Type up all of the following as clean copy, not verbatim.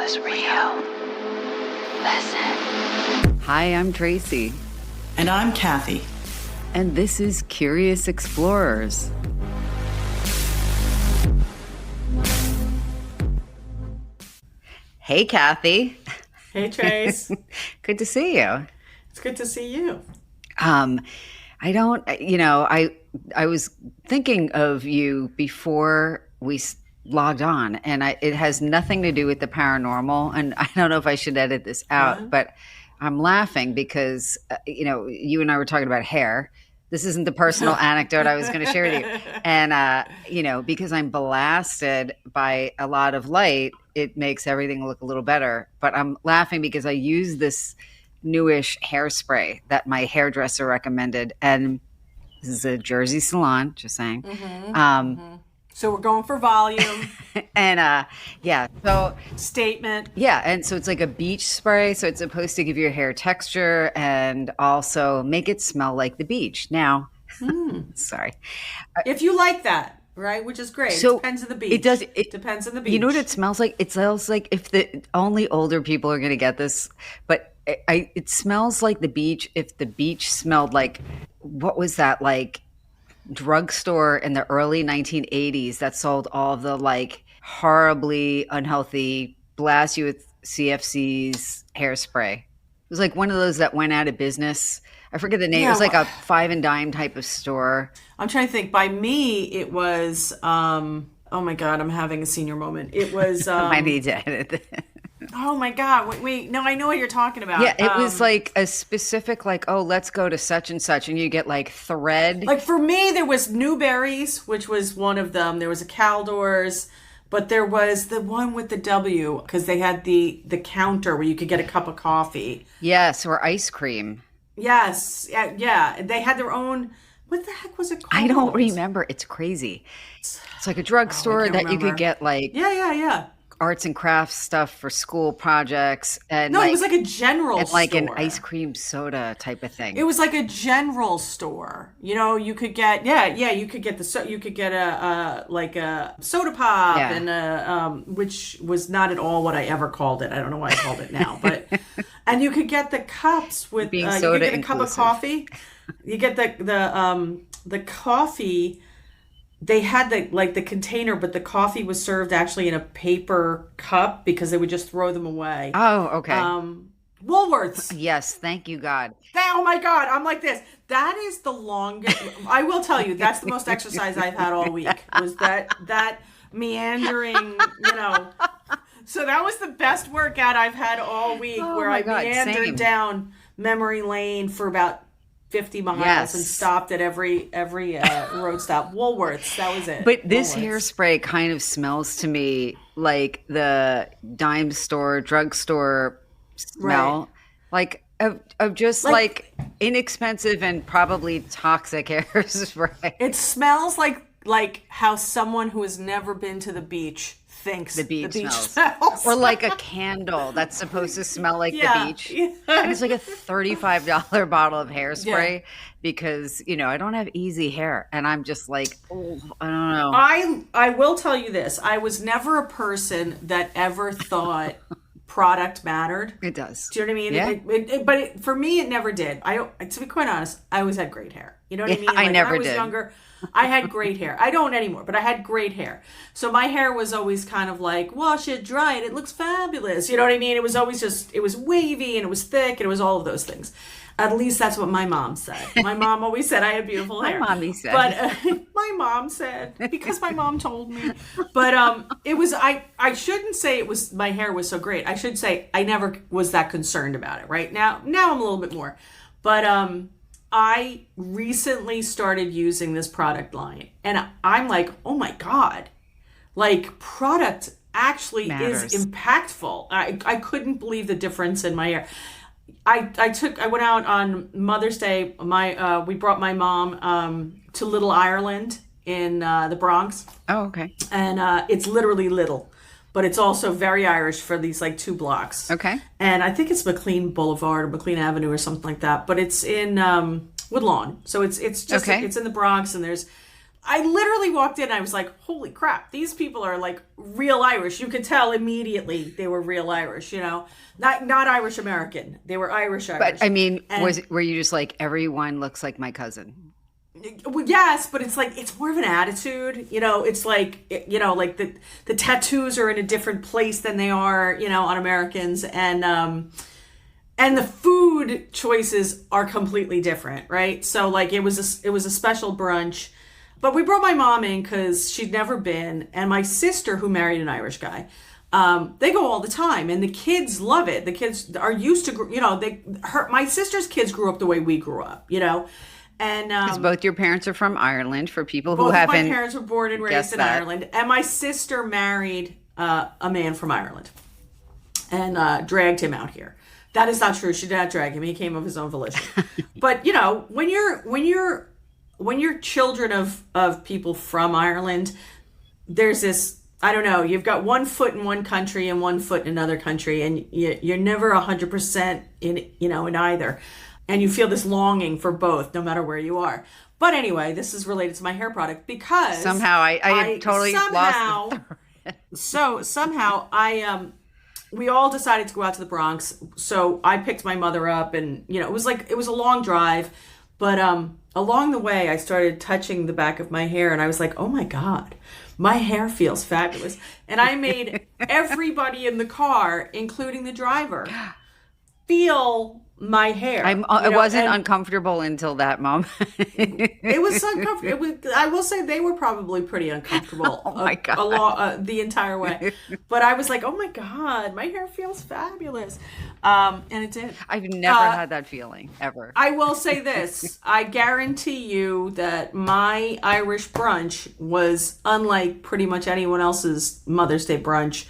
was real. Listen. Hi, I'm Tracy. And I'm Kathy. And this is Curious Explorers. Hey, Kathy. Hey, Trace. Good to see you. It's good to see you. I was thinking of you before we logged on, and it has nothing to do with the paranormal, and I don't know if I should edit this out, but I'm laughing because, you and I were talking about hair. This isn't the personal anecdote I was going to share with you. And, because I'm blasted by a lot of light, it makes everything look a little better. But I'm laughing because I use this newish hairspray that my hairdresser recommended. And this is a Jersey salon, just saying. So we're going for volume. And so statement. Yeah, and so it's like a beach spray. So it's supposed to give your hair texture and also make it smell like the beach. Now, sorry. If you like that, right, which is great. So it depends on the beach. It depends on the beach. You know what it smells like? It smells like, if the only older people are going to get this, but it smells like the beach if the beach smelled like, what was that, like drugstore in the early 1980s that sold all of the like horribly unhealthy, blast you with CFC's hairspray. It was like one of those that went out of business. I forget the name. Yeah, it was like a five and dime type of store. I'm trying to think. By me, it was, oh my God, I'm having a senior moment. It was... I need to edit it. Oh my God. Wait. No, I know what you're talking about. Yeah, it was like a specific, like, oh, let's go to such and such. And you get like thread. Like for me, there was Newberry's, which was one of them. There was a Caldor's, but there was the one with the W because they had the counter where you could get a cup of coffee. Yes, or ice cream. Yes. Yeah. They had their own, what the heck was it called? I don't remember. It's crazy. It's like a drugstore that you could get like... Yeah. arts and crafts stuff for school projects, and no, it was like a general store. Like an ice cream soda type of thing. It was like a general store. You could get you could get a soda pop and which was not at all what I ever called it. I don't know why I called it now, but and you could get the cups with being you soda could get a cup of coffee. You get the coffee. They had the container, but the coffee was served actually in a paper cup because they would just throw them away. Oh, okay. Woolworths. Yes, thank you, God. Oh my God, I'm like this. That is the longest. I will tell you, that's the most exercise I've had all week. Was that meandering? So that was the best workout I've had all week, where I meandered down memory lane for about 50 miles and stopped at every road stop. Woolworths, that was it. But this Woolworths. hairspray kind of smells to me like the dime store, drugstore smell, like of just like inexpensive and probably toxic hairspray. It smells like how someone who has never been to the beach thinks the beach smells. Or like a candle that's supposed to smell like the beach. Yeah. And it's like a $35 bottle of hairspray because, I don't have easy hair. And I'm just like, oh, I don't know. I will tell you this. I was never a person that ever thought product mattered. It does. Do you know what I mean? Yeah. But for me, it never did. To be quite honest, I always had great hair. You know what I mean? I never when I was did. Younger, I had great hair. I don't anymore, but I had great hair. So my hair was always kind of like, wash it, dry it, it looks fabulous. You know what I mean? It was always it was wavy and it was thick and it was all of those things. At least that's what my mom said. My mom always said I had beautiful hair. My mommy said. But my mom said, because my mom told me. But it was, I shouldn't say it was, my hair was so great. I should say I never was that concerned about it, right? Now I'm a little bit more. But I recently started using this product line. And I'm like, oh my God. Like, product actually matters. Is impactful. I couldn't believe the difference in my hair. I went out on Mother's Day. We brought my mom to Little Ireland in the Bronx. Oh, okay. And it's literally little, but it's also very Irish for these like 2 blocks. Okay. And I think it's McLean Boulevard or McLean Avenue or something like that. But it's in Woodlawn, so it's just it's in the Bronx, and there's I literally walked in. I was like, holy crap, these people are like real Irish. You could tell immediately they were real Irish, not Irish American. They were Irish But Irish. I mean, And were you just like, everyone looks like my cousin? well, yes, but it's like it's more of an attitude. It's like like the tattoos are in a different place than they are, on Americans, and the food choices are completely different, right? So like it was a special brunch, but we brought my mom in because she'd never been, and my sister who married an Irish guy. They go all the time, and the kids love it. The kids are used to, my sister's kids grew up the way we grew up, and Because both your parents are from Ireland. For people who both of haven't, my parents were born and raised in that. Ireland, and my sister married a man from Ireland and dragged him out here. That is not true. She did not drag him. He came of his own volition. But when you're children of people from Ireland, there's this, I don't know, you've got one foot in one country and one foot in another country, and you're never 100% in either. And you feel this longing for both, no matter where you are. But anyway, this is related to my hair product because Somehow I totally lost. somehow we all decided to go out to the Bronx. So I picked my mother up, and it was a long drive, but along the way I started touching the back of my hair, and I was like, oh my God, my hair feels fabulous. And I made everybody in the car, including the driver, feel my hair. I wasn't uncomfortable until that moment. It was uncomfortable. I will say they were probably pretty uncomfortable. Oh my God. The entire way. But I was like, oh my God, my hair feels fabulous. And it did. I've never had that feeling, ever. I will say this. I guarantee you that my Irish brunch was unlike pretty much anyone else's Mother's Day brunch,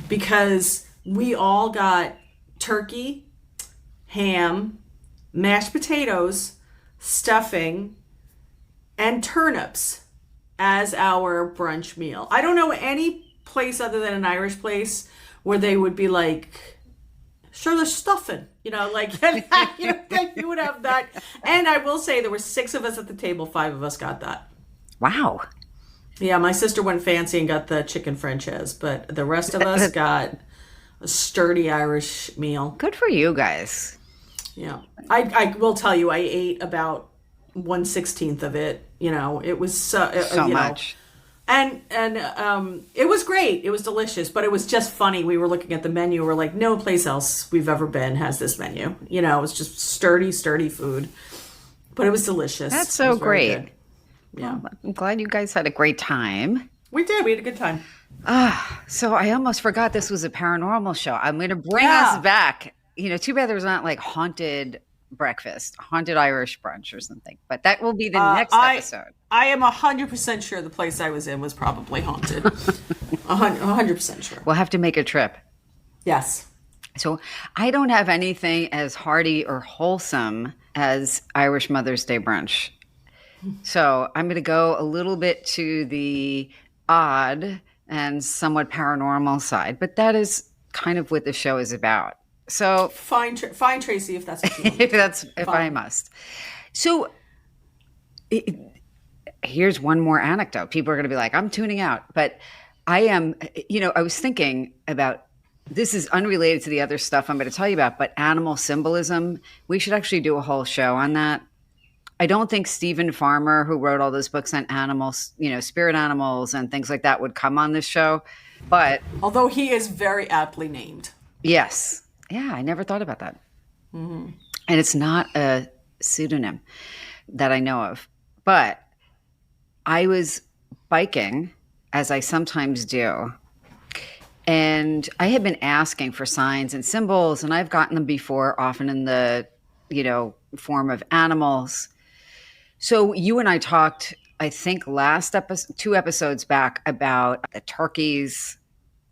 because we all got turkey, ham, mashed potatoes, stuffing, and turnips as our brunch meal. I don't know any place other than an Irish place where they would be like, sure, there's stuffing, like, you would have that. And I will say there were 6 of us at the table, 5 of us got that. Wow. Yeah, my sister went fancy and got the chicken franchise, but the rest of us got a sturdy Irish meal. Good for you guys. Yeah. I will tell you, I ate about 1/16 of it. It was So much. And it was great. It was delicious, but it was just funny. We were looking at the menu. We're like, no place else we've ever been has this menu. It was just sturdy food, but it was delicious. That's so great. Yeah. Well, I'm glad you guys had a great time. We did. We had a good time. So I almost forgot this was a paranormal show. I'm going to bring Yeah. us back. Too bad there's not like haunted breakfast, haunted Irish brunch or something. But that will be the next episode. I am 100% sure the place I was in was probably haunted. 100% sure. We'll have to make a trip. Yes. So I don't have anything as hearty or wholesome as Irish Mother's Day brunch. So I'm going to go a little bit to the odd and somewhat paranormal side, but that is kind of what the show is about. So Fine, Tracy, if that's what you want. if I must. So here's one more anecdote. People are going to be like, I'm tuning out, but I am, I was thinking about, this is unrelated to the other stuff I'm going to tell you about, but animal symbolism. We should actually do a whole show on that. I don't think Stephen Farmer, who wrote all those books on animals, spirit animals and things like that, would come on this show. But although he is very aptly named. Yes. Yeah, I never thought about that. Mm-hmm. And it's not a pseudonym that I know of. But I was biking, as I sometimes do, and I had been asking for signs and symbols, and I've gotten them before, often in the, form of animals. So you and I talked, I think last episode, 2 episodes back, about the turkeys,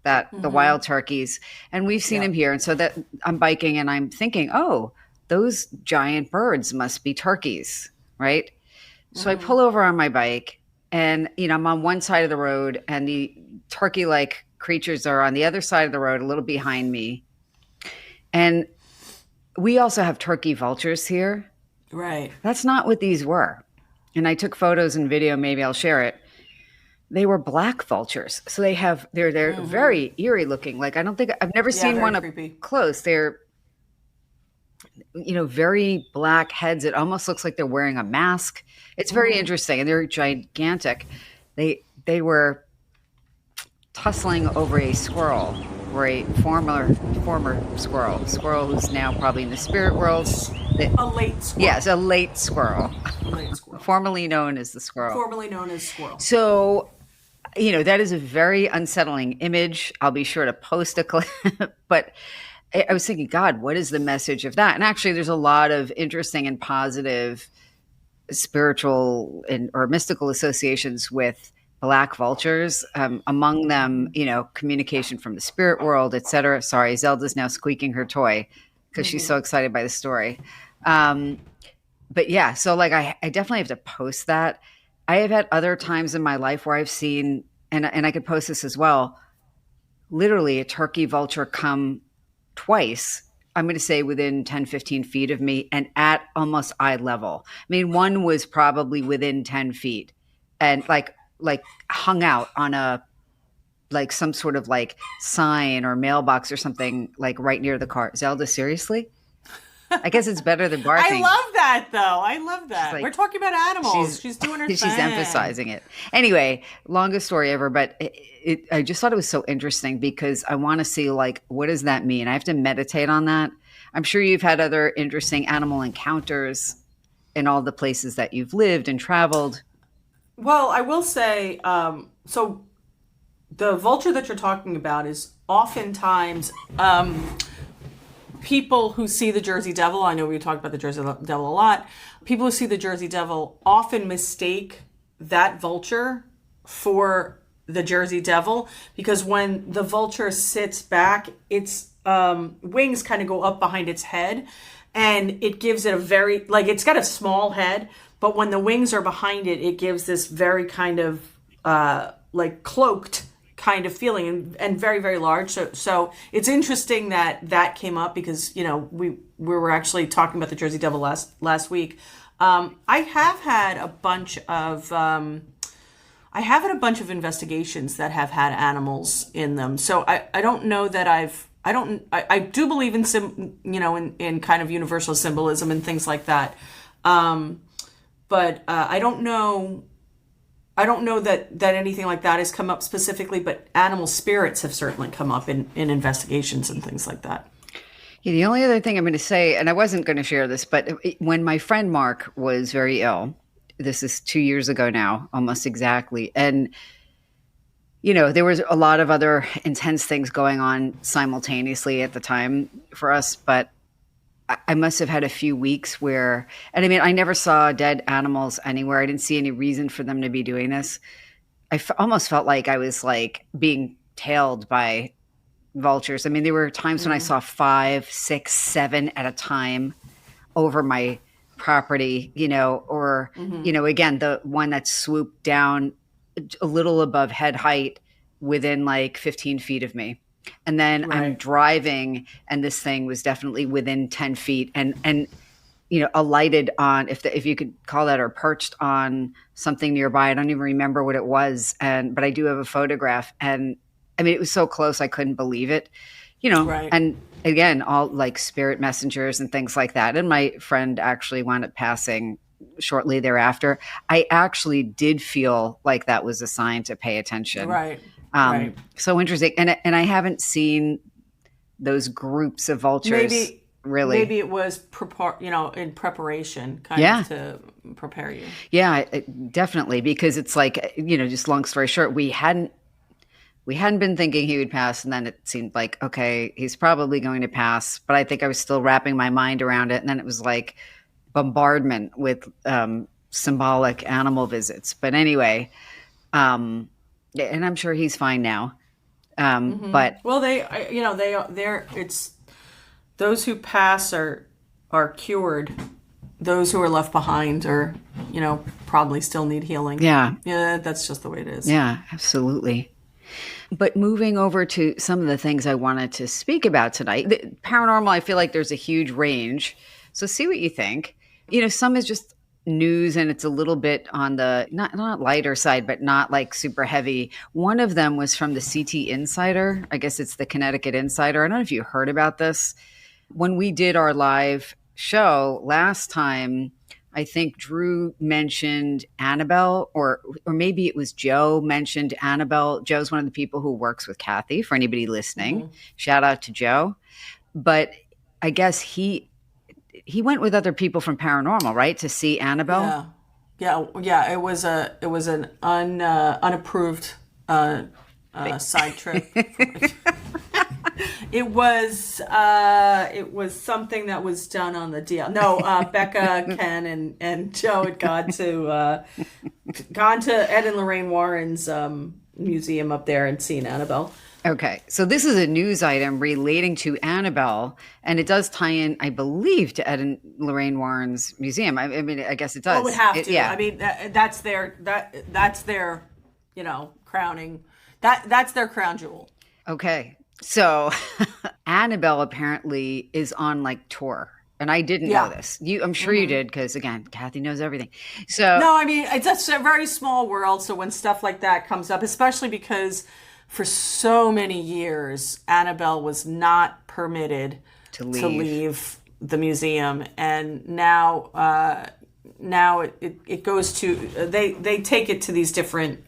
the wild turkeys, and we've seen them here. And so that I'm biking and I'm thinking, oh, those giant birds must be turkeys, right? So I pull over on my bike and, I'm on one side of the road and the turkey-like creatures are on the other side of the road, a little behind me. And we also have turkey vultures here. Right. That's not what these were. and I took photos and video. Maybe I'll share it. They were black vultures, so they're very eerie looking. Like I don't think I've never Yeah, seen very one up creepy. close. They're very black heads. It almost looks like they're wearing a mask. It's very interesting, and they're gigantic. They were tussling over a squirrel, or a former squirrel who's now probably in the spirit world. A late squirrel. Yes, a late squirrel, A late squirrel. formerly known as the squirrel. Formerly known as squirrel. So, that is a very unsettling image. I'll be sure to post a clip, but I was thinking, God, what is the message of that? And actually, there's a lot of interesting and positive spiritual or mystical associations with black vultures. Among them, communication from the spirit world, etc. Sorry, Zelda's now squeaking her toy because she's so excited by the story. But yeah, so like I definitely have to post that. I have had other times in my life where I've seen, and I could post this as well, literally a turkey vulture come twice, I'm going to say within 10, 15 feet of me and at almost eye level. I mean, one was probably within 10 feet and like hung out on some sort of like sign or mailbox or something like right near the car. Zelda, seriously? I guess it's better than barking. I love that, though. I love that. Like, we're talking about animals. She's doing her thing. She's emphasizing it. Anyway, longest story ever, but I just thought it was so interesting because I want to see, like, what does that mean? I have to meditate on that. I'm sure you've had other interesting animal encounters in all the places that you've lived and traveled. Well, I will say, so the vulture that you're talking about is oftentimes people who see the Jersey Devil. I know we talked about the Jersey Devil a lot. People who see the Jersey Devil often mistake that vulture for the Jersey Devil because when the vulture sits back, its wings kind of go up behind its head, and it gives it a very, like, it's got a small head, but when the wings are behind it, it gives this very kind of like cloaked kind of feeling and very, very large. So it's interesting that came up because, we were actually talking about the Jersey Devil last week. I have had a bunch of investigations that have had animals in them. So I don't know that I do believe in in kind of universal symbolism and things like that. But I don't know that anything like that has come up specifically, but animal spirits have certainly come up in investigations and things like that. Yeah, the only other thing I'm going to say, and I wasn't going to share this, but when my friend Mark was very ill, this is 2 years ago now, almost exactly. And, there was a lot of other intense things going on simultaneously at the time for us, but I must have had a few weeks where, and I mean, I never saw dead animals anywhere. I didn't see any reason for them to be doing this. I almost felt like I was like being tailed by vultures. I mean, there were times when I saw 5, 6, 7 at a time over my property, or, again, the one that swooped down a little above head height within like 15 feet of me. And then Right. I'm driving, and this thing was definitely within 10 feet and alighted on, if you could call that, or perched on something nearby. I don't even remember what it was. But I do have a photograph. And I mean, it was so close, I couldn't believe it, Right. And again, all like spirit messengers and things like that. And my friend actually wound up passing shortly thereafter. I actually did feel like that was a sign to pay attention. Right. Right. So interesting. And I haven't seen those groups of vultures. Maybe it was in preparation, kind of to prepare you. Yeah, definitely. Because it's like, just long story short, we hadn't been thinking he would pass. And then it seemed like, okay, he's probably going to pass. But I think I was still wrapping my mind around it. And then it was like bombardment with symbolic animal visits. But anyway, and I'm sure he's fine now. But Well, it's those who pass are cured. Those who are left behind are, probably still need healing. yeah, That's just the way it is. yeah, absolutely. But moving over to some of the things I wanted to speak about tonight, paranormal, I feel like there's a huge range. So see what you think. Some is just news, and it's a little bit on the not lighter side, but not like super heavy. One of them was from the CT Insider. I guess it's the Connecticut Insider. I don't know if you heard about this. When we did our live show last time, I think Drew mentioned Annabelle, or maybe it was Joe mentioned Annabelle. Joe's one of the people who works with Kathy, for anybody listening. Shout out to Joe. But I guess he went with other people from Paranormal, right, to see Annabelle. Yeah. It was an unapproved side trip. It was something that was done on the deal. No, Becca, Ken, and Joe had gone to Ed and Lorraine Warren's museum up there and seen Annabelle. Okay, so this is a news item relating to Annabelle, and it does tie in, I believe, to Ed and Lorraine Warren's museum. I mean, I guess it does. Well, it would have to. Yeah. I mean, that's their crowning. That's their crown jewel. Okay, so Annabelle apparently is on like tour. And I didn't know this. I'm sure you did, because again, Kathy knows everything. So no, I mean, it's a very small world. So when stuff like that comes up, especially because for so many years, Annabelle was not permitted to leave the museum, and now it goes to they take it to these different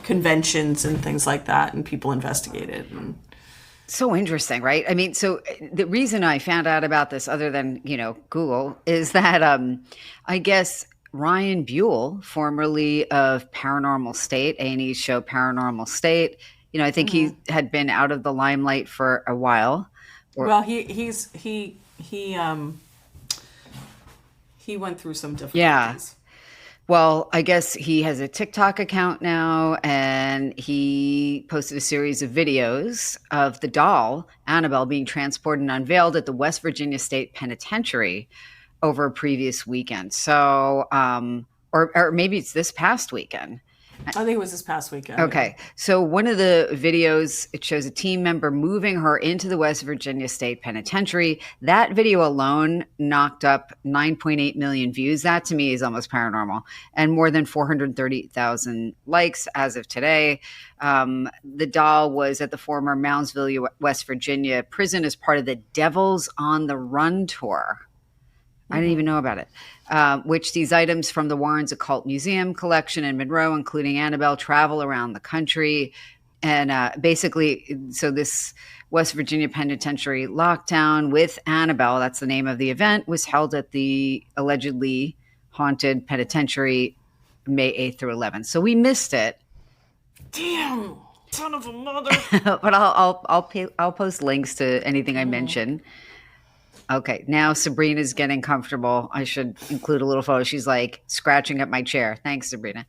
conventions and things like that, and people investigate it. And so interesting, right? I mean, so the reason I found out about this, other than Google, is that I guess Ryan Buell, formerly of Paranormal State, A&E's show Paranormal State, I think he had been out of the limelight for a while. Well, he went through some difficulties. Yeah. Well, I guess he has a TikTok account now, and he posted a series of videos of the doll, Annabelle, being transported and unveiled at the West Virginia State Penitentiary over a previous weekend. So, or maybe it's this past weekend. I think it was this past weekend. Okay. So one of the videos, it shows a team member moving her into the West Virginia State Penitentiary. That video alone knocked up 9.8 million views. That to me is almost paranormal. And more than 430,000 likes as of today. The doll was at the former Moundsville, West Virginia prison as part of the Devils on the Run tour. I didn't even know about it, which these items from the Warrens Occult Museum collection in Monroe, including Annabelle, travel around the country. And basically, so this West Virginia Penitentiary lockdown with Annabelle, that's the name of the event, was held at the allegedly haunted penitentiary May 8th through 11th. So we missed it. Damn, son of a mother. But I'll post links to anything I mention. Okay, now Sabrina's getting comfortable. I should include a little photo. She's like scratching at my chair. Thanks, Sabrina.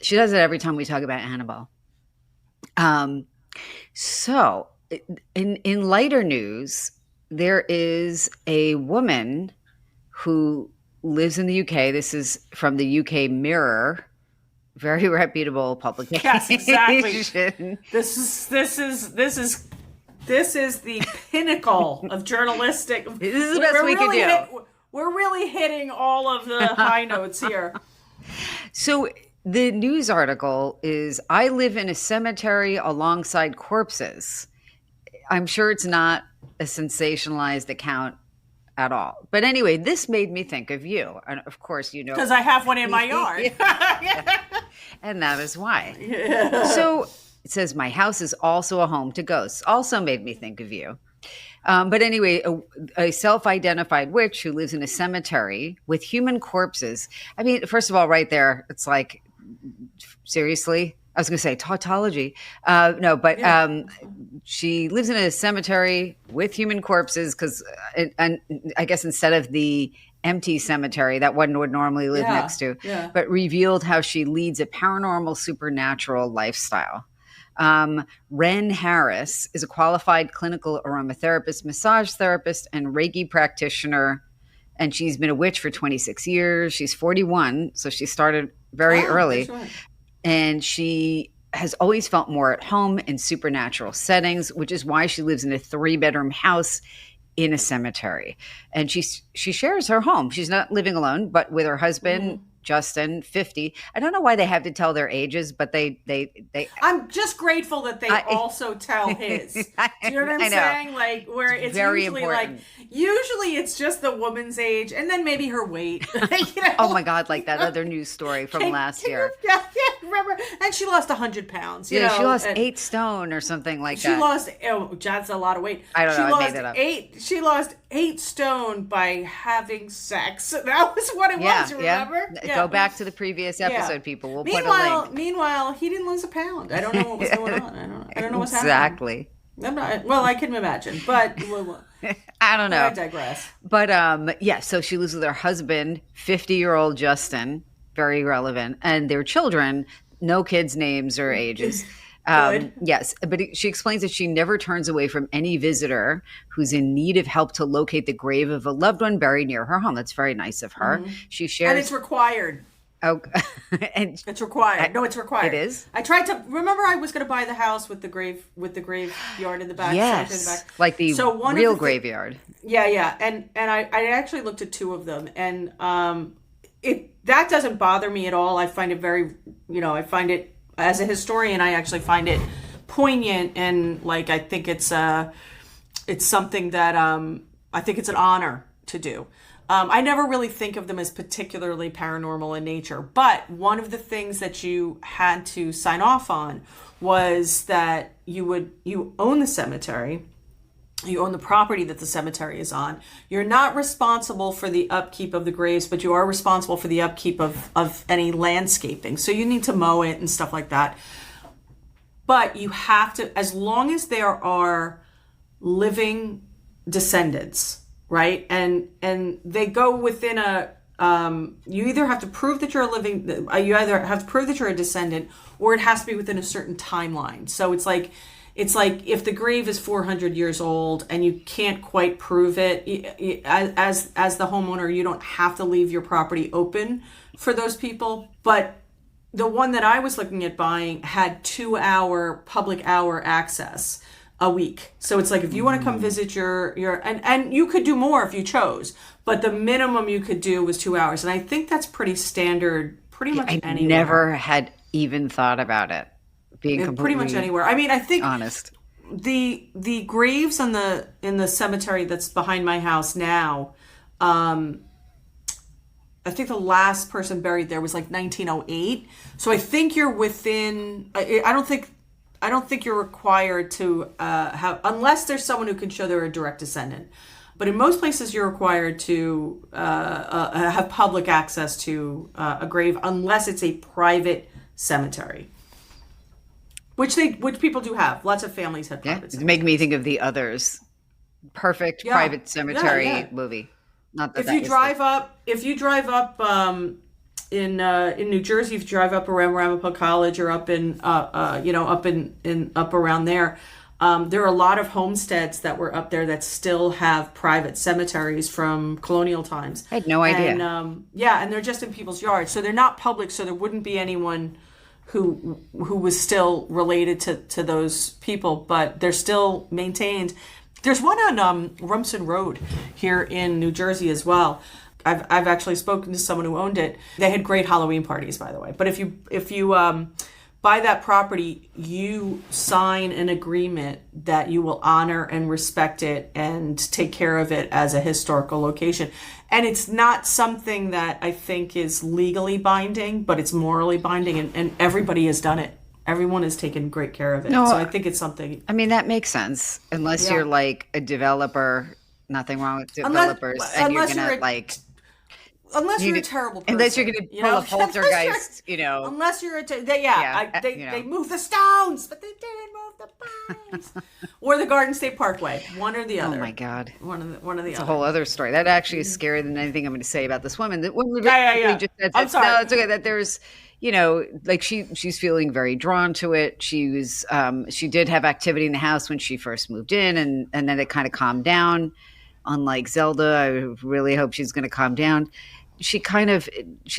She does it every time we talk about Annabelle. So in lighter news, there is a woman who lives in the UK. This is from the UK Mirror, very reputable publication. Yes, exactly. This is the pinnacle of journalistic. This is the best we can do. We're really hitting all of the high notes here. So the news article is, I live in a cemetery alongside corpses. I'm sure it's not a sensationalized account at all. But anyway, this made me think of you. And of course, because I have one in my yard. And that is why. Yeah. So it says, my house is also a home to ghosts. Also made me think of you. But anyway, a self-identified witch who lives in a cemetery with human corpses. I mean, first of all, right there, it's like, seriously? I was going to say tautology. No, but she lives in a cemetery with human corpses because, and I guess instead of the empty cemetery that one would normally live next to, but revealed how she leads a paranormal, supernatural lifestyle. Ren Harris is a qualified clinical aromatherapist, massage therapist, and Reiki practitioner. And she's been a witch for 26 years. She's 41, so she started very early. Right. And she has always felt more at home in supernatural settings, which is why she lives in a 3-bedroom house in a cemetery. And she shares her home. She's not living alone, but with her husband, Justin, 50. I don't know why they have to tell their ages, but they I'm just grateful that they also tell his. Do you know what I'm saying? Like, where it's very usually important. usually it's just the woman's age and then maybe her weight. Oh my God, like that other news story from last year. Yeah, remember? And she lost 100 pounds. She lost 8 stone or something like that. She lost, that's a lot of weight. I don't know, I made that up. She lost 8 stone by having sex. That was what it was, remember? Yeah. Go back to the previous episode, people. We'll put a link. Meanwhile, he didn't lose a pound. I don't know what was going on. I don't know what's happening. Exactly. Well, I can imagine, but I don't know. I digress. But so she lives with her husband, 50-year-old Justin, very relevant, and their children, no kids' names or ages. Yes, but she explains that she never turns away from any visitor who's in need of help to locate the grave of a loved one buried near her home. That's very nice of her. She shares, and it's required. Oh, and it's required. No, it's required. It is. I tried to remember. I was going to buy the house with the graveyard in the back. Yes, in the back. Like the real graveyard. Yeah, and I actually looked at 2 of them, and that doesn't bother me at all. I find it very, I find it, as a historian, I actually find it poignant, and like I think it's something that I think it's an honor to do. I never really think of them as particularly paranormal in nature, but one of the things that you had to sign off on was that you own the cemetery, you own the property that the cemetery is on. You're not responsible for the upkeep of the graves, but you are responsible for the upkeep of any landscaping. So you need to mow it and stuff like that. But you have to, as long as there are living descendants, right? And they go within you either have to prove that you're you either have to prove that you're a descendant, or it has to be within a certain timeline. So it's like if the grave is 400 years old and you can't quite prove it, as the homeowner, you don't have to leave your property open for those people. But the one that I was looking at buying had 2-hour public hour access a week. So it's like, if you want to come visit your and you could do more if you chose, but the minimum you could do was 2 hours. And I think that's pretty standard pretty much anywhere. I never had even thought about it being completely pretty much anywhere. I mean, I think honest. The graves in the cemetery that's behind my house now, I think the last person buried there was like 1908. So I think you're within, I don't think you're required to have, unless there's someone who can show they're a direct descendant. But in most places, you're required to have public access to a grave, unless it's a private cemetery, which people do have. Lots of families have private cemeteries. Make me think of The Others, perfect private cemetery movie. Not that if you drive up in New Jersey, if you drive up around Ramapo College or up in up around there, there are a lot of homesteads that were up there that still have private cemeteries from colonial times. I had no idea. And and they're just in people's yards, so they're not public. So there wouldn't be anyone who was still related to those people, but they're still maintained. There's one on Rumson Road here in New Jersey as well. I've actually spoken to someone who owned it. They had great Halloween parties, by the way. But if you buy that property, you sign an agreement that you will honor and respect it and take care of it as a historical location. And it's not something that I think is legally binding, but it's morally binding, and everybody has done it. Everyone has taken great care of it. No, so I think it's something. I mean, that makes sense. Unless you're like a developer, nothing wrong with developers. Unless you're a terrible person. Unless you're going to pull a poltergeist, Unless you're they move the stones, but they didn't move the pines. Or the Garden State Parkway, one or the other. Oh my God. One of the other. It's a whole other story. That actually is scarier than anything I'm going to say about this woman. That woman just said, I'm sorry. No, it's okay. That there's, like she's feeling very drawn to it. She was, she did have activity in the house when she first moved in, and then it kind of calmed down. Unlike Zelda, I really hope she's going to calm down. She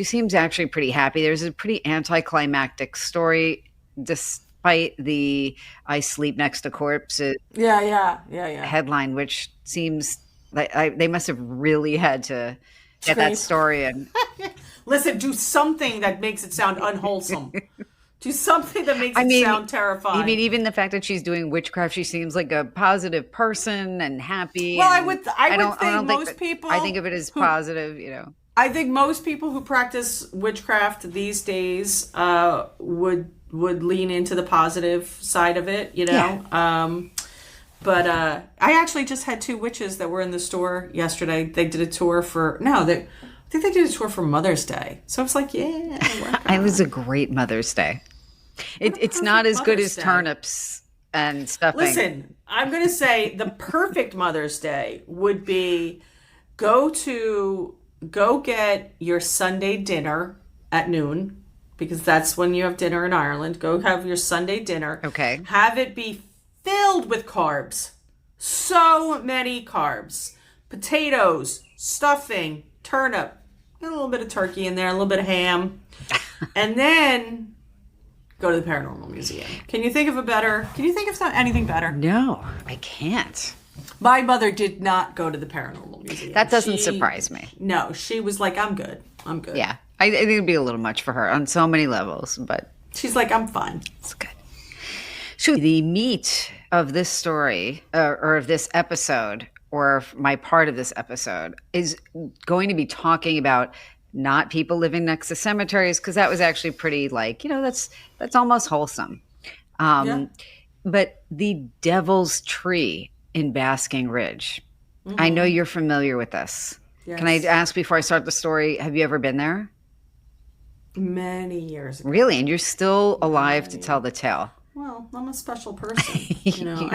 seems actually pretty happy. There's a pretty anticlimactic story. Just despite the "I sleep next to corpses" Yeah. headline, which seems like they must have really had to get that Train. story in. Listen, do something that makes it sound unwholesome. Do something that makes I it mean, sound terrifying. even the fact that she's doing witchcraft, she seems like a positive person and happy. Well, And I would I think don't think most that I people think of it as who positive. You know, I think most people who practice witchcraft these days would lean into the positive side of it, you know. yeah. But I actually just had two witches that were in the store yesterday. They did a tour for no, they I think they did a tour for Mother's Day. So it's like, yeah, work It was a on. great Mother's Day. What a It's not perfect as good Mother's as Day. turnips and stuffing. Listen, I'm going to say the perfect Mother's Day would be go to go get your Sunday dinner at noon because that's when you have dinner in Ireland. Go have your Sunday dinner. Okay. Have it be filled with carbs. So many carbs. Potatoes, stuffing, turnip, a little bit of turkey in there, a little bit of ham. And then go to the Paranormal Museum. Can you think of anything better? No, I can't. My mother did not go to the Paranormal Museum. That doesn't surprise me. No, she was like, I'm good. I'm good. Yeah, I think it'd be a little much for her on so many levels, but She's like, I'm fine. it's good. So the meat of this story, or of this episode, or my part of this episode, is going to be talking about not people living next to cemeteries, because that was actually pretty, like, that's almost wholesome. Yeah. But the Devil's Tree in Basking Ridge. I know you're familiar with this. Can I Yes. ask before I start the story, have you ever been there? Many years ago. Really? And you're still alive to tell the tale? Well, I'm a special person, you know.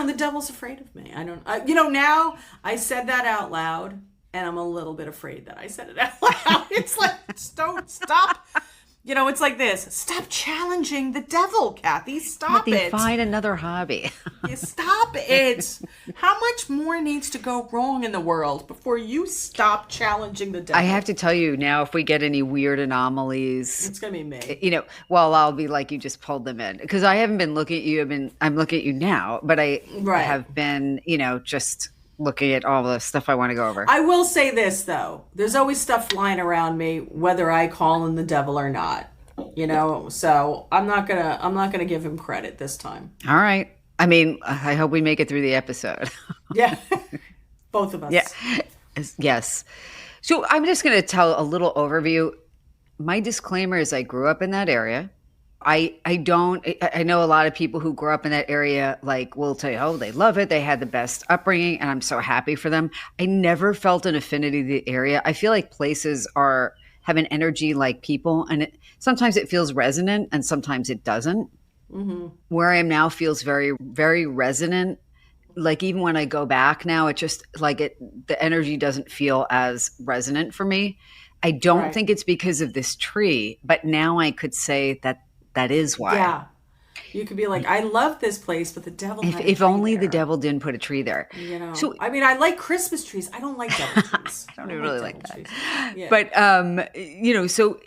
The devil's afraid of me. I don't. Now I said that out loud, and I'm a little bit afraid that I said it out loud. It's like, don't stop. It's like this. Stop challenging the devil, Kathy. Stop Kathy, it. find another hobby. Stop it. How much more needs to go wrong in the world before you stop challenging the devil? I have to tell you now, if we get any weird anomalies, It's gonna be me. well, I'll be like, you just pulled them in, because I haven't been looking at you. I'm looking at you now, but I Right. have been, just looking at all the stuff I want to go over. I will say this though. There's always stuff flying around me, whether I call in the devil or not. So I'm not gonna give him credit this time. All right. I mean, I hope we make it through the episode. Yeah. Both of us. Yeah. Yes. So I'm just going to tell a little overview. My disclaimer is I grew up in that area. I know a lot of people who grew up in that area, like, will tell you, oh, they love it. They had the best upbringing, and I'm so happy for them. I never felt an affinity to the area. I feel like places have an energy like people, and sometimes it feels resonant and sometimes it doesn't. Mm-hmm. Where I am now feels very, very resonant. Like, even when I go back now, it just like the energy doesn't feel as resonant for me. I don't Right. think it's because of this tree, but now I could say that is why. Yeah. You could be like, I love this place, but the devil. If, had a if tree only the there. devil didn't put a tree there. So I mean, I like Christmas trees. I don't like devil trees. I don't really like devil that. trees. Yeah. But so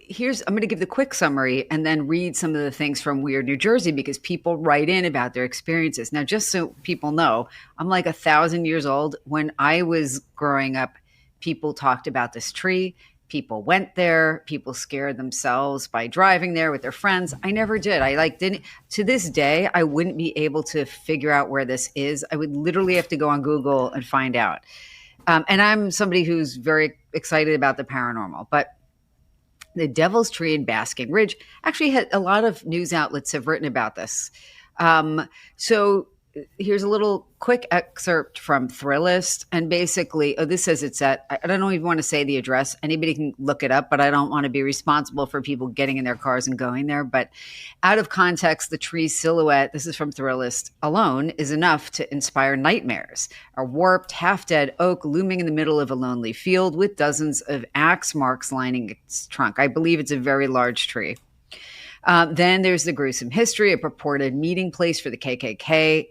I'm going to give the quick summary and then read some of the things from Weird New Jersey, because people write in about their experiences. Now, just so people know, I'm like 1,000 years old. When I was growing up, people talked about this tree. People went there. People scared themselves by driving there with their friends. I never did. Didn't. To this day, I wouldn't be able to figure out where this is. I would literally have to go on Google and find out. And I'm somebody who's very excited about the paranormal. But the Devil's Tree in Basking Ridge actually had a lot of news outlets have written about this. So here's a little quick excerpt from Thrillist. And basically, this says it's at, I don't even want to say the address. Anybody can look it up, but I don't want to be responsible for people getting in their cars and going there. But out of context, the tree's silhouette, this is from Thrillist, alone is enough to inspire nightmares. A warped, half-dead oak looming in the middle of a lonely field with dozens of axe marks lining its trunk. I believe it's a very large tree. Then there's the gruesome history, a purported meeting place for the KKK.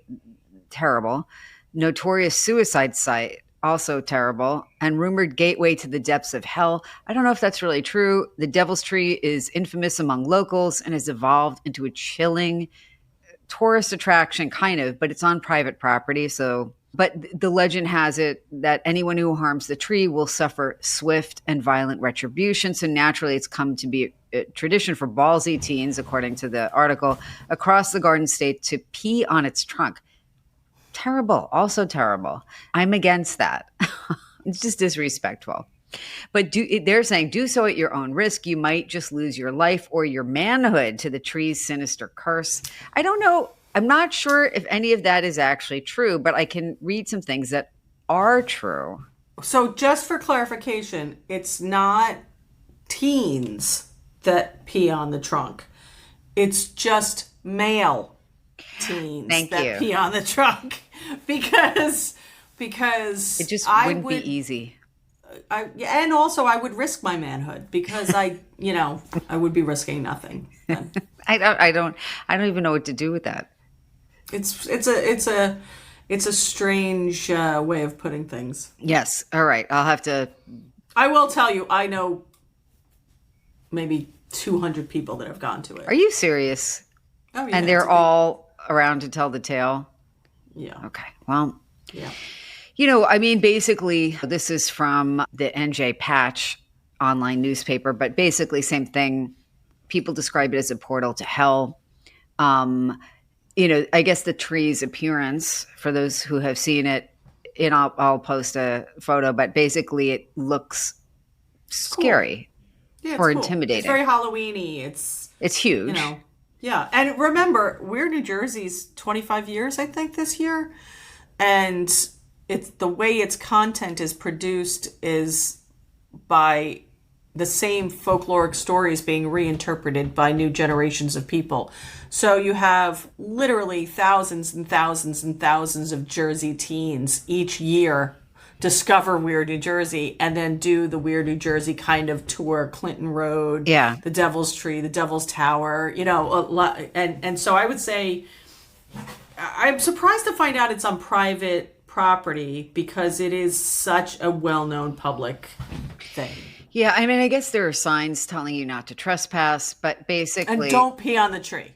Terrible. Notorious suicide site also terrible. And rumored gateway to the depths of hell. I don't know if that's really true. The Devil's Tree is infamous among locals and has evolved into a chilling tourist attraction, kind of, but it's on private property. So, but the legend has it that anyone who harms the tree will suffer swift and violent retribution. So naturally, it's come to be a tradition for ballsy teens, according to the article, across the Garden State to pee on its trunk. Terrible, also terrible. I'm against that. It's just disrespectful. But they're saying do so at your own risk. You might just lose your life or your manhood to the tree's sinister curse. I don't know. I'm not sure if any of that is actually true, but I can read some things that are true. So just for clarification, it's not teens that pee on the trunk. It's just male teens that pee on the trunk because it just wouldn't be easy. And also I would risk my manhood because I would be risking nothing. I don't even know what to do with that. It's a strange way of putting things. Yes. All right. I will tell you, I know maybe 200 people that have gone to it. Are you serious? Oh, yeah. And they're all around to tell the tale? Yeah. Okay. Well, yeah. Basically, this is from the NJ Patch online newspaper, but basically same thing. People describe it as a portal to hell. I guess the tree's appearance, for those who have seen it, I'll post a photo, but basically it looks scary or intimidating. It's very Halloween-y. It's huge. Yeah. And remember, Weird New Jersey's 25 years, I think, this year. And it's the way its content is produced is by the same folkloric stories being reinterpreted by new generations of people. So you have literally thousands and thousands and thousands of Jersey teens each year discover Weird New Jersey and then do the Weird New Jersey kind of tour, Clinton Road, the Devil's Tree, the Devil's Tower, and so I would say I'm surprised to find out it's on private property because it is such a well-known public thing. Yeah, I mean, I guess there are signs telling you not to trespass, but basically... And don't pee on the tree.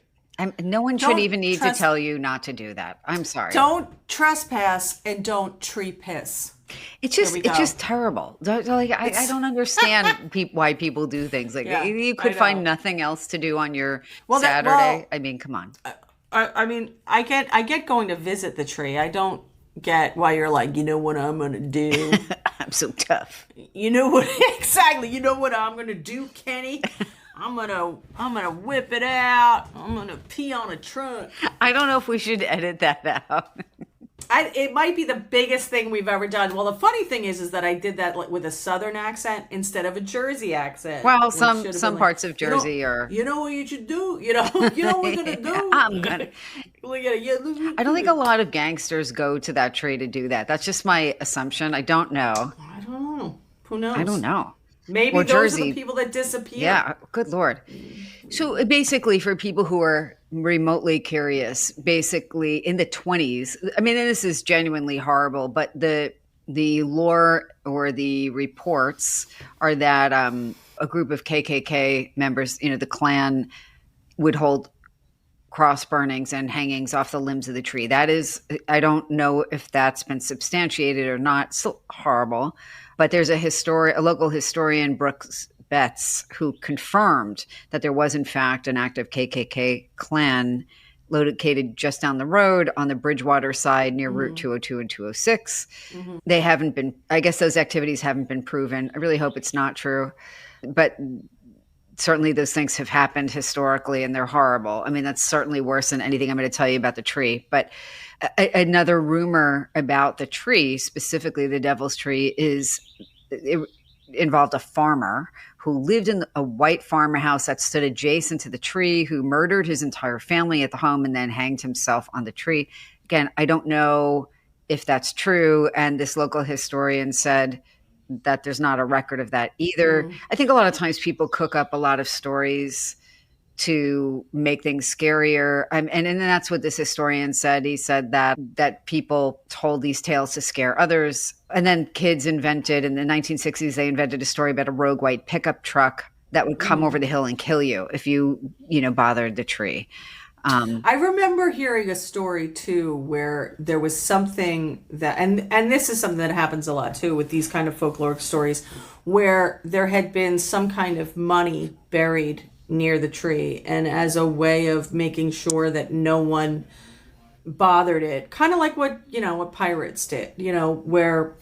No one should even need to tell you not to do that. I'm sorry. Don't trespass and don't tree piss. It's just terrible. I don't understand why people do things like that. You could find nothing else to do on your Saturday. I mean, come on. I get going to visit the tree. I don't get why you're like, you know what I'm going to do? I'm so tough. You know what? Exactly. You know what I'm going to do, Kenny? I'm gonna whip it out. I'm gonna pee on a trunk. I don't know if we should edit that out. It might be the biggest thing we've ever done. Well, the funny thing is that I did that with a Southern accent instead of a Jersey accent. Well, some parts of Jersey are. You know what you should do. You know what we're gonna do. I don't think a lot of gangsters go to that tree to do that. That's just my assumption. I don't know. I don't know. Who knows? I don't know. Maybe those Jersey. Are the people that disappear. Yeah, good Lord. So basically, for people who are remotely curious, basically in the 20s, I mean, and this is genuinely horrible, but the lore or the reports are that a group of KKK members, the Klan, would hold cross burnings and hangings off the limbs of the tree. That is, I don't know if that's been substantiated or not. Still horrible. But there's a local historian, Brooks Betts, who confirmed that there was, in fact, an active KKK Klan located just down the road on the Bridgewater side near Route 202 and 206. Mm-hmm. They haven't been, I guess those activities haven't been proven. I really hope it's not true. But certainly those things have happened historically and they're horrible. I mean, that's certainly worse than anything I'm going to tell you about the tree. But another rumor about the tree, specifically the Devil's Tree, it involved a farmer who lived in a white farmhouse that stood adjacent to the tree, who murdered his entire family at the home and then hanged himself on the tree. Again, I don't know if that's true. And this local historian said that there's not a record of that either. I think a lot of times people cook up a lot of stories to make things scarier. And that's what this historian said. He said that people told these tales to scare others. And then kids invented, in the 1960s, they invented a story about a rogue white pickup truck that would come over the hill and kill you if you bothered the tree. I remember hearing a story too where there was something that, and this is something that happens a lot too with these kind of folkloric stories, where there had been some kind of money buried near the tree, and as a way of making sure that no one bothered it, kind of like what pirates did, where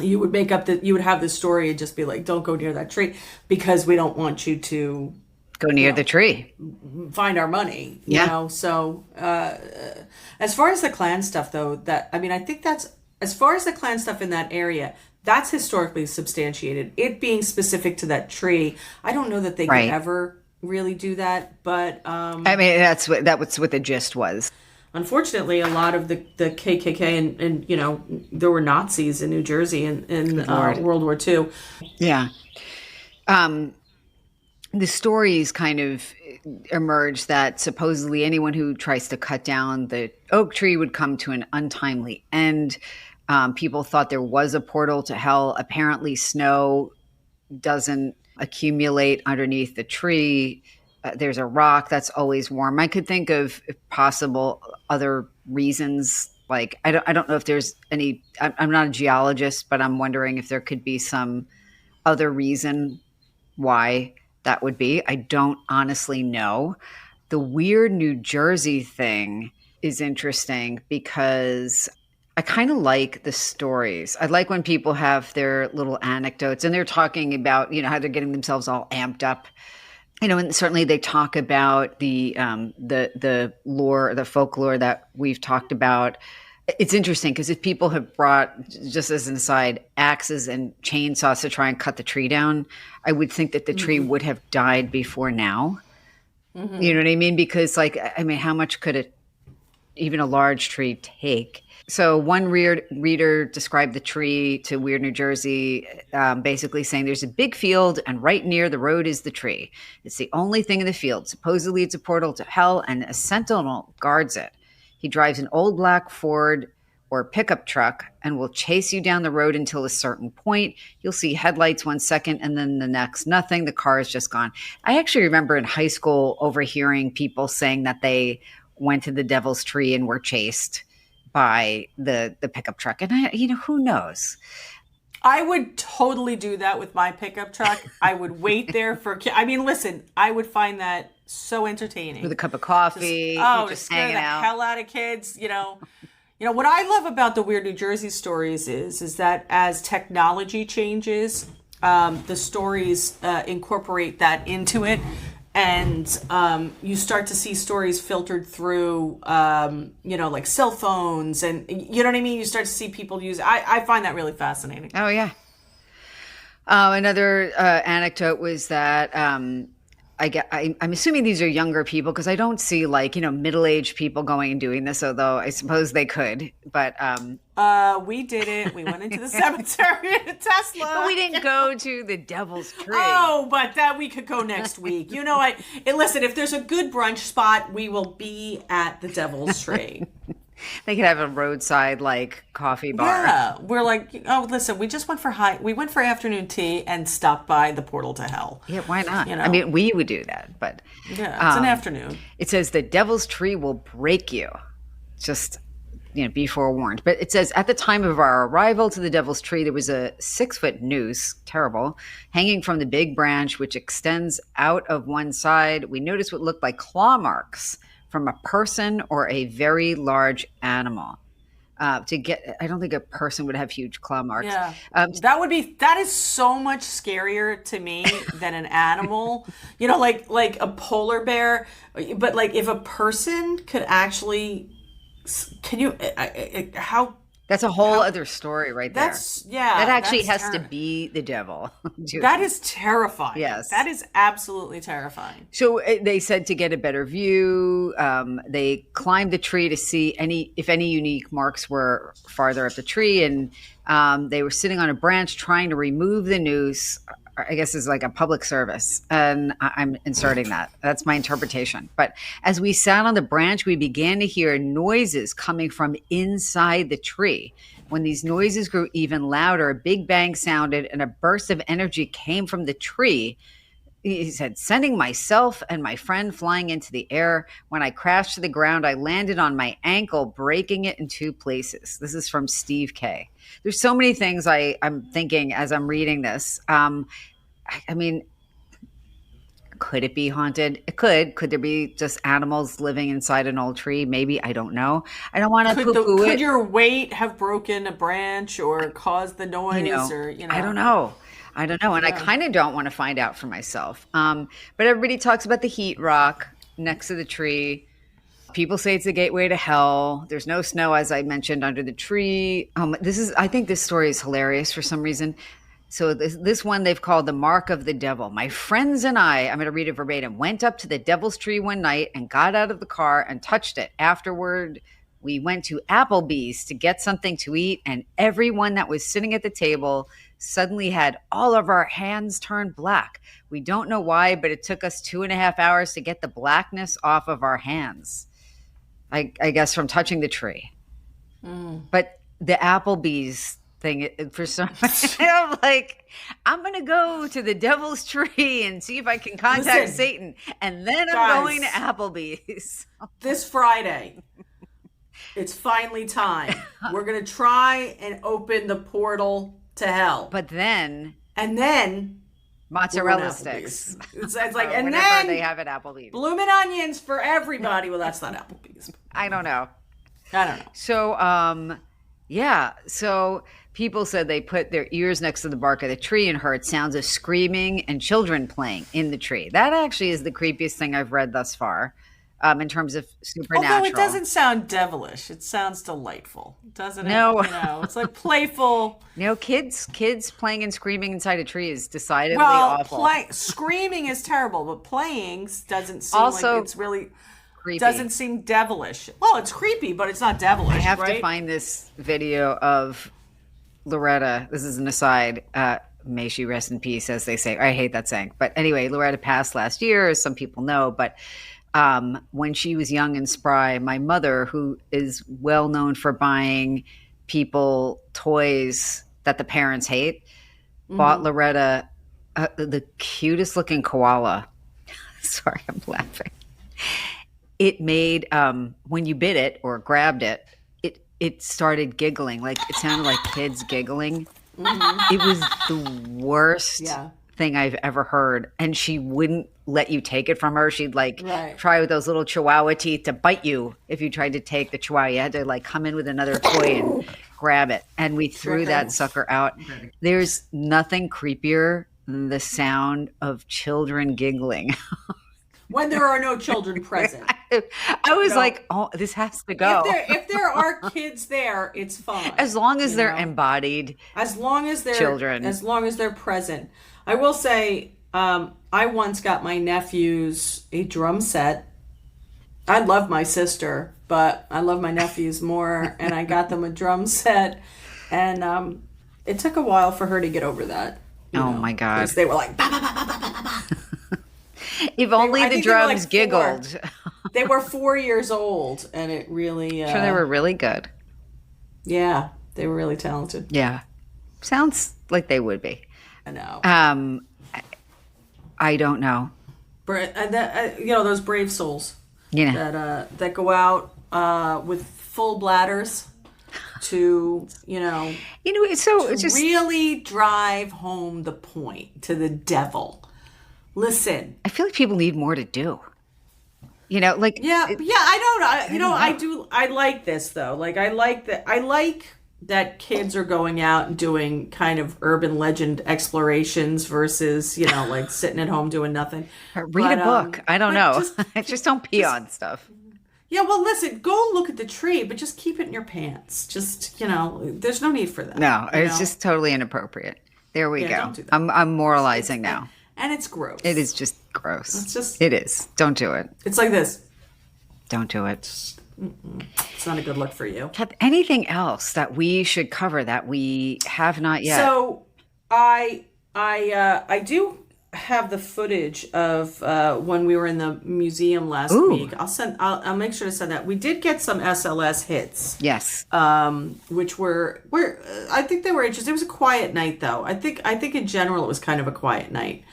you would you would have this story and just be like, don't go near that tree because we don't want you to go near the tree, find our money, So as far as the clan stuff though, I think that's, as far as the clan stuff in that area, that's historically substantiated. It being specific to that tree, I don't know that they could ever really do that, but that's what the gist was. Unfortunately, a lot of the KKK and there were Nazis in New Jersey in World War II. Yeah. The stories kind of emerged that supposedly anyone who tries to cut down the oak tree would come to an untimely end. People thought there was a portal to hell. Apparently, snow doesn't accumulate underneath the tree. There's a rock that's always warm. I could think of possible other reasons. Like, I don't know if there's any, I'm not a geologist, but I'm wondering if there could be some other reason why that would be. I don't honestly know. The weird New Jersey thing is interesting because I kind of like the stories. I like when people have their little anecdotes and they're talking about, how they're getting themselves all amped up. And certainly they talk about the lore, the folklore that we've talked about. It's interesting because if people have brought, just as an aside, axes and chainsaws to try and cut the tree down, I would think that the tree would have died before now. Mm-hmm. You know what I mean? Because how much could even a large tree take? So one reader described the tree to Weird New Jersey, basically saying there's a big field and right near the road is the tree. It's the only thing in the field. Supposedly it's a portal to hell and a sentinel guards it. He drives an old black Ford or pickup truck and will chase you down the road until a certain point. You'll see headlights 1 second and then the next, nothing. The car is just gone. I actually remember in high school overhearing people saying that they went to the Devil's Tree and were chased by the pickup truck. And who knows? I would totally do that with my pickup truck. I would wait there listen, I would find that so entertaining. With a cup of coffee, just scare hanging the out. hell out of kids, What I love about the Weird New Jersey stories is that as technology changes, the stories incorporate that into it. And you start to see stories filtered through, like cell phones, and you know what I mean? You start to see people use. I find that really fascinating. Oh, yeah. Another anecdote was that I'm assuming these are younger people because I don't see middle-aged people going and doing this, although I suppose they could. But we did it. We went into the cemetery in a Tesla. But we didn't go to the Devil's Tree. Oh, but that we could go next week. Listen, if there's a good brunch spot, we will be at the Devil's Tree. They could have a roadside coffee bar. Yeah, we're listen, we just went for afternoon tea and stopped by the portal to hell. Yeah, why not? I mean, we would do that, but yeah, it's an afternoon. It says the Devil's Tree will break you. Just be forewarned. But it says at the time of our arrival to the Devil's Tree, there was a 6-foot noose, terrible, hanging from the big branch, which extends out of one side. We noticed what looked like claw marks from a person or a very large animal. I don't think a person would have huge claw marks. Yeah. That is so much scarier to me than an animal, like a polar bear. But if a person could actually, how That's a whole other story right there. That actually has to be the devil. That is terrifying. Yes. That is absolutely terrifying. So they said to get a better view, they climbed the tree to see if any unique marks were farther up the tree. And they were sitting on a branch trying to remove the noose. I guess is like a public service, and I'm inserting that. That's my interpretation. But as we sat on the branch, we began to hear noises coming from inside the tree. When these noises grew even louder, a big bang sounded and a burst of energy came from the tree. He said, sending myself and my friend flying into the air. When I crashed to the ground, I landed on my ankle, breaking it in two places. This is from Steve K. There's so many things I'm thinking as I'm reading this. I mean, could it be haunted? It could. Could there be just animals living inside an old tree? Maybe. I don't know. I don't want to poo-poo it. Could your weight have broken a branch or caused the noise? I don't know. I don't know. And I kind of don't want to find out for myself. But everybody talks about the heat rock next to the tree. People say it's the gateway to hell. There's no snow, as I mentioned, under the tree. I think this story is hilarious for some reason. So this one they've called the Mark of the Devil. My friends and I'm going to read it verbatim, went up to the devil's tree one night and got out of the car and touched it. Afterward, we went to Applebee's to get something to eat, and everyone that was sitting at the table suddenly had all of our hands turned black. We don't know why, but it took us 2.5 hours to get the blackness off of our hands. I guess from touching the tree. But the Applebee's thing, for some reason, I'm like, I'm going to go to the devil's tree and see if I can contact Satan. And then I'm going to Applebee's. This Friday, it's finally time. We're going to try and open the portal to hell. But then... And then... Mozzarella sticks. It's like, and whenever then they have it Applebee's. Bloomin' onions for everybody. Well, that's not Applebee's. I don't know. I don't know. So, so people said they put their ears next to the bark of the tree and heard sounds of screaming and children playing in the tree. That actually is the creepiest thing I've read thus far, in terms of supernatural. Although it doesn't sound devilish, it sounds delightful, doesn't it? No, it's like playful. Kids playing and screaming inside a tree is decidedly awful. Screaming is terrible, but playing doesn't seem also like it's really creepy. Doesn't seem devilish. Well, it's creepy, but it's not devilish. I have to find this video of Loretta. This is an aside. May she rest in peace, as they say. I hate that saying, but anyway, Loretta passed last year, as some people know. But when she was young and spry, my mother, who is well known for buying people toys that the parents hate, bought Loretta the cutest looking koala. Sorry, I'm laughing. It made, when you bit it or grabbed it, it started giggling. Like, it sounded like kids giggling. It was the worst thing I've ever heard. And she wouldn't let you take it from her. She'd try with those little chihuahua teeth to bite you if you tried to take the chihuahua. You had to come in with another toy and grab it. And we threw that sucker out. There's nothing creepier than the sound of children giggling. When there are no children present. I was like, oh, this has to go. If there are kids there, it's fine. As long as they're embodied. As long as they're children. As long as they're present. I will say, I once got my nephews a drum set. I love my sister, but I love my nephews more. And I got them a drum set. And it took a while for her to get over that. My God. Because they were like, bah, bah, bah, bah, bah, bah, bah. If only the drums giggled. They were 4 years old, and it really... sure, they were really good. Yeah, they were really talented. Yeah. Sounds like they would be. I know. I don't know. Those brave souls that go out with full bladders to, so it's just really drive home the point to the devil. Listen, I feel like people need more to do. I don't know. I like this though. I like that kids are going out and doing kind of urban legend explorations versus, sitting at home doing nothing. Read a book. I don't know. Just don't pee on stuff. Yeah, well, listen, go look at the tree, but just keep it in your pants. Just, there's no need for that. No, it's just totally inappropriate. There we go. Don't do that. I'm moralizing now. And it's gross. It is just gross. It is. Don't do it. It's like this. Don't do it. It's not a good look for you. Anything else that we should cover that we have not yet? So I I do have the footage of when we were in the museum last Ooh. week. I'll make sure to send that. We did get some SLS hits. Yes. Which were I think they were interesting. It was a quiet night though. I think in general it was kind of a quiet night.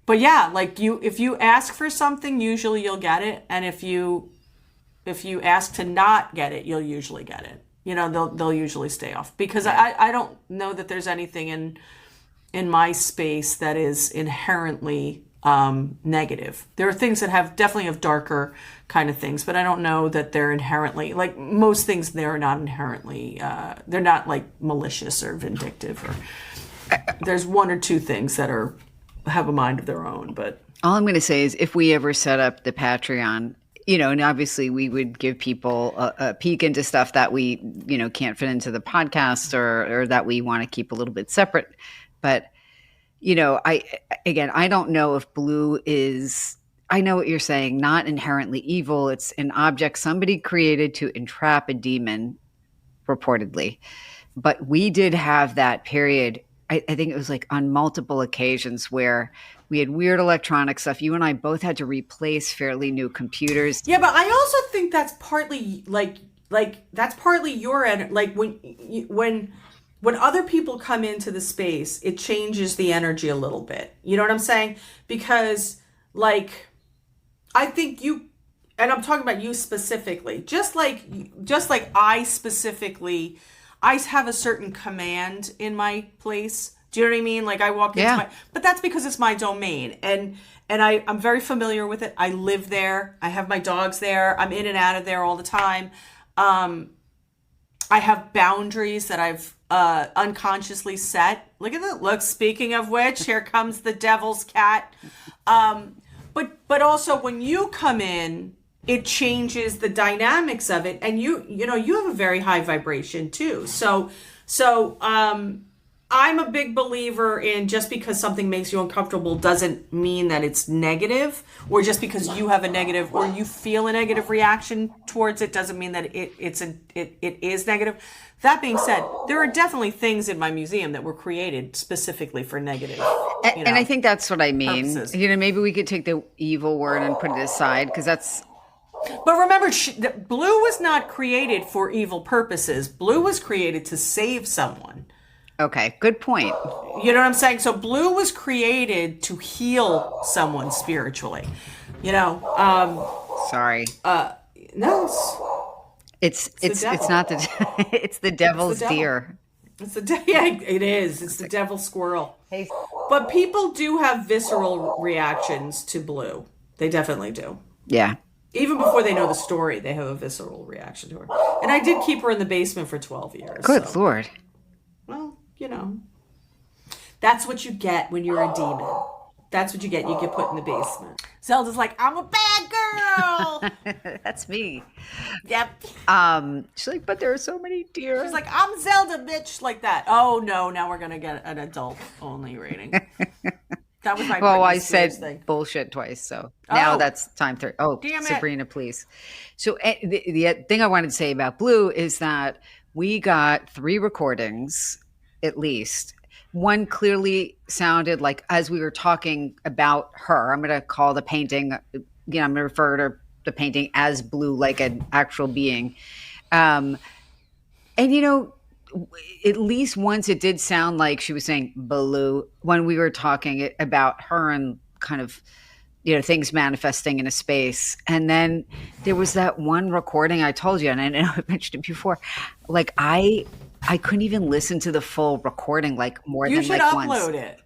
But yeah, like if you ask for something, usually you'll get it, and if you ask to not get it, you'll usually get it. You know, they'll usually stay off, because I don't know that there's anything in my space that is inherently negative. There are things that definitely have darker kind of things, but I don't know that they're inherently, like most things, they're not inherently they're not like malicious or vindictive, or there's one or two things that have a mind of their own. But all I'm going to say is, if we ever set up the Patreon, you know, and obviously we would give people a peek into stuff that we, you know, can't fit into the podcast, or that we want to keep a little bit separate. But, you know, I don't know if blue is, I know what you're saying, not inherently evil. It's an object somebody created to entrap a demon, reportedly. But we did have that period, I think it was like on multiple occasions, where we had weird electronic stuff. You and I both had to replace fairly new computers. Yeah, but I also think that's partly like that's partly your end. Like when other people come into the space, it changes the energy a little bit. You know what I'm saying? Because like, I think you, and I'm talking about you specifically, just like I specifically, I have a certain command in my place. Do you know what I mean? Like I walk into but that's because it's my domain, and I'm very familiar with it. I live there. I have my dogs there. I'm in and out of there all the time. I have boundaries that I've unconsciously set. Look at that. Look, speaking of which, here comes the devil's cat. But also when you come in, it changes the dynamics of it, and you know you have a very high vibration too. So I'm a big believer in, just because something makes you uncomfortable doesn't mean that it's negative, or just because you have a negative or you feel a negative reaction towards it doesn't mean that it is negative. That being said, there are definitely things in my museum that were created specifically for negative. And I think that's what I mean. Purposes. You know, maybe we could take the evil word and put it aside, because that's. But remember, blue was not created for evil purposes. Blue was created to save someone. Okay, good point. You know what I'm saying? So blue was created to heal someone spiritually. You know. Sorry. No. It's not the it's the devil's deer. It's it is. It's the devil squirrel. Hey. But people do have visceral reactions to blue. They definitely do. Yeah. Even before they know the story, they have a visceral reaction to her. And I did keep her in the basement for 12 years. Good Lord. Well, you know, that's what you get when you're a demon. That's what you get. You get put in the basement. Zelda's like, I'm a bad girl. That's me. Yep. She's like, but there are so many deer. She's like, I'm Zelda, bitch, like that. Oh no, now we're gonna get an adult only rating. That was my I said thing. Bullshit twice, so now that's time 3. Oh, damn it. Sabrina, please. So the thing I wanted to say about blue is that we got 3 recordings, at least. One clearly sounded like, as we were talking about her, I'm going to call the painting, I'm going to refer to the painting as blue, like an actual being. And, at least once it did sound like she was saying blue when we were talking about her and kind of, things manifesting in a space. And then there was that one recording I told you, and I know I mentioned it before, like I couldn't even listen to the full recording more than once. You should upload it.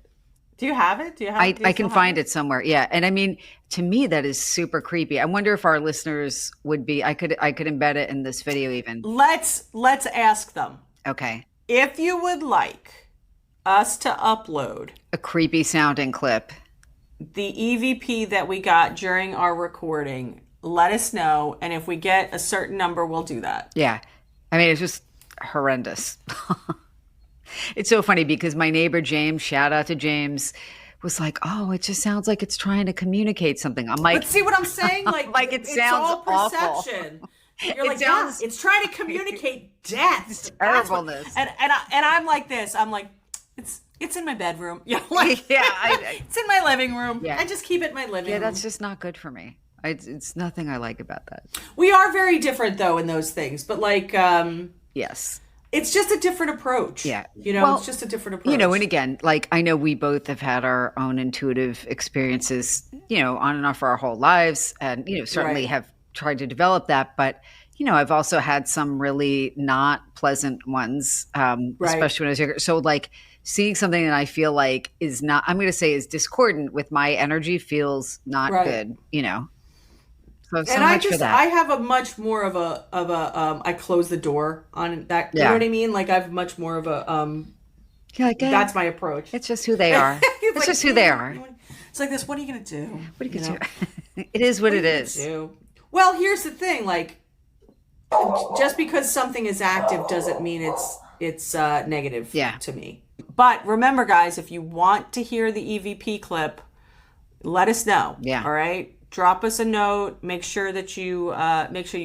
Do you have it? I can find it somewhere. Yeah. And I mean, to me, that is super creepy. I wonder if our listeners would be, I could embed it in this video even. Let's ask them. Okay. If you would like us to upload a creepy sounding clip, the EVP that we got during our recording, let us know. And if we get a certain number, we'll do that. Yeah. I mean, it's just horrendous. It's so funny because my neighbor James, shout out to James, was like, "Oh, it just sounds like it's trying to communicate something." I'm like, but see what I'm saying? Like it sounds all perception. Awful. You're like, sounds, it's trying to communicate death, terribleness. And I'm like this. I'm like, It's in my bedroom. Yeah, like, Yeah, it's in my living room. Yeah. I just keep it in my living yeah, room. that's just not good for me. It's nothing I like about that. We are very different though in those things, but like Yes. it's just a different approach. Yeah. You know, Well, it's just a different approach. and again, like I know we both have had our own intuitive experiences, on and off for our whole lives, and certainly Right. have tried to develop that. But I've also had some really not pleasant ones, Right. especially when I was younger. So like seeing something that I feel like is not, I'm going to say, is discordant with my energy feels not Right. good. So And much for that. I have a much more of a I close the door on that. You know Yeah. what I mean? Like I have much more of a You're like, that's my approach. it's just who they are. It's like, just who they are. It's like this. What are you gonna do? What do you do? It is what it is. Well, here's the thing. Like, just because something is active doesn't mean it's negative to me. But remember, guys, if you want to hear the EVP clip, let us know. Yeah. All right. Drop us a note. Make sure that you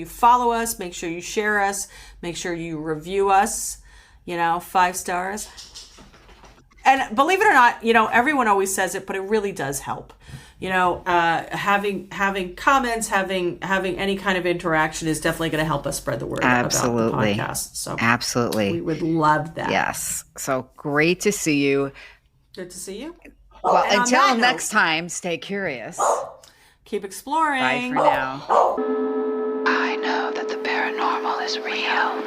follow us. Make sure you share us. Make sure you review us. 5 stars. And believe it or not, everyone always says it, but it really does help. Having comments, having any kind of interaction is definitely going to help us spread the word about the podcast. So absolutely, we would love that. Yes. So great to see you. Good to see you. Well, until next time, stay curious. Keep exploring. Bye for now. I know that the paranormal is real.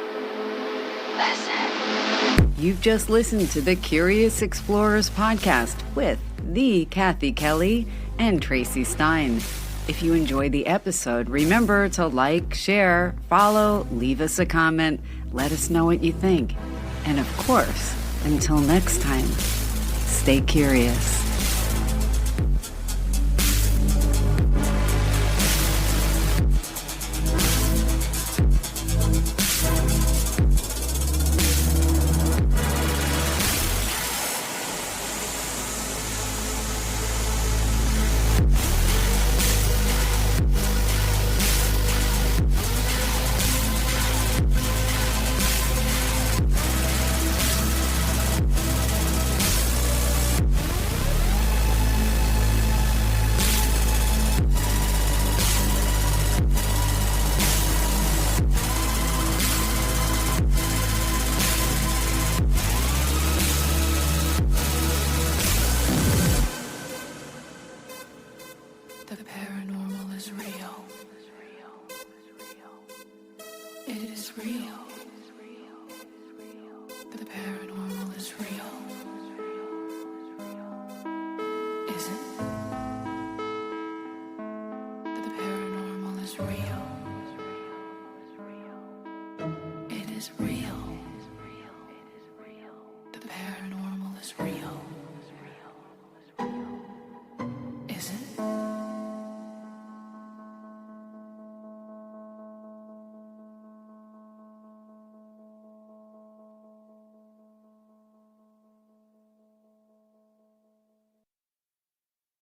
Listen. You've just listened to the Curious Explorers podcast with the Kathy Kelly and Tracy Stein. If you enjoyed the episode, remember to like, share, follow, leave us a comment, let us know what you think. And of course, until next time, stay curious. The paranormal is real. It is real. The paranormal is real. Is it? The paranormal is real.